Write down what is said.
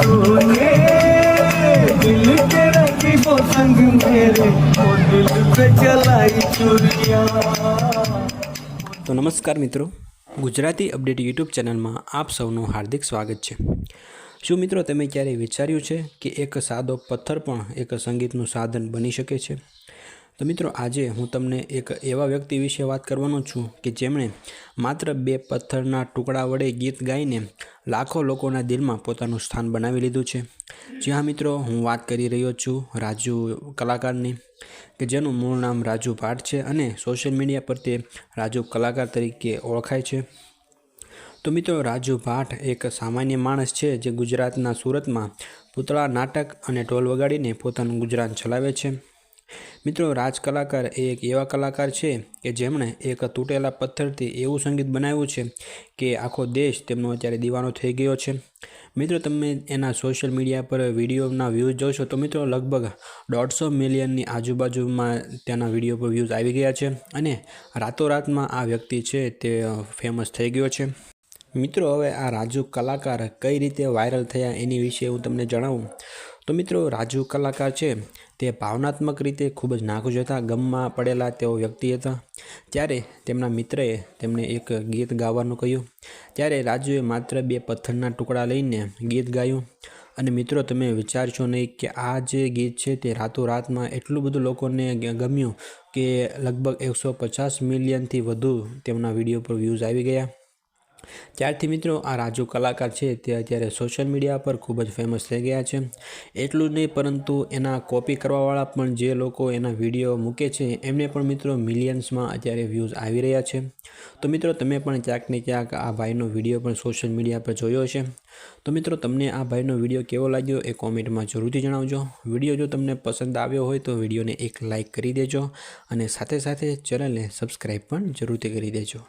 तूने दिल के रखी वो संग मेरे वो दिल पे चलाई चुरिया। तो नमस्कार मित्रों, गुजराती अपडेट यूट्यूब चैनल में आप सौનું हार्दिक स्वागत है। શું મિત્રો તમે ક્યારે વિચાર્યું છે કે એક સાદો પથ્થર પણ એક સંગીતનું સાધન બની શકે છે? તો મિત્રો આજે હું તમને એક એવા વ્યક્તિ વિશે વાત કરવાનો છું કે જેમણે માત્ર 2 પથ્થરના ટુકડા વડે ગીત ગાઈને લાખો લોકોના દિલમાં પોતાનું સ્થાન બનાવી લીધું છે। જી હા મિત્રો, હું વાત કરી રહ્યો છું રાજુ કલાકારની, કે જેનું મૂળ નામ રાજુ ભાટ છે અને સોશિયલ મીડિયા પર તે રાજુ કલાકાર તરીકે ઓળખાય છે। तो मित्रों, राजू भाट एक सामान्य माणस है जे गुजरातना सूरत में पूतळा नाटक और ढोल वगाड़ीने पोतानुं गुजरान चलावे छे। मित्रों, राज कलाकार एक एवा कलाकार है कि जेमणे एक तूटेला पत्थरथी एवं संगीत बनाव्युं छे कि आखो देश तेमनो अत्यारे दीवानो थई गयो छे। मित्रों, तमे एना सोशल मीडिया पर विडियोना व्यूज जोशो तो मित्रों लगभग 150 मिलियन आजूबाजू में तेना विडियो पर व्यूज आई गया है अने रातोरात में आ व्यक्ति है ते फेमस थई गयो छे। मित्रों, हवे आ राजू कलाकार कई रीते वायरल थया एनी विषय हूँ तमने जणावुं तो मित्रों, राजू कलाकार है ते भावनात्मक रीते खूब ज नाखुश हता, गममां पड़ेला तेओ व्यक्ति हता। त्यारे तेमना मित्रए तेमने एक गीत गावानुं कह्युं, त्यारे राजुए मात्र 2 पत्थरना टुकड़ा लईने गीत गायुं। अने मित्रों, तमे विचारशो नहीं कि आ जे गीत है ते रातोरात में एटलुं बधुं लोकोने गम्युं कि लगभग 150 मिलियन थी वधु तेमना विडियो पर व्यूज आई गया। त्यारथी मित्रों, आ राजू कलाकार है ते अत्यारे सोशल मीडिया पर खूब ज फेमस थई गया है। एटलुं ज नहीं परंतु एना कॉपी करवावाळा पण जे लोको एना विडियो मूके छे एमने पण मित्रों मिलियन्स में अत्यारे व्यूज आवी रह्या छे। तो मित्रों, तमे पण क्यांक ने क्यांक आ भाईनो विडियो पण सोशल मीडिया पर जोयो हशे। तो मित्रों, तमने आ भाईनो विडियो केवो लाग्यो ए कॉमेंट में जरूरथी जणावजो। विडियो जो तमने पसंद आव्यो होय तो विडियो ने एक लाइक करी देजो अने साथे साथे चेनल ने सब्सक्राइब पण जरूरथी करी देजो।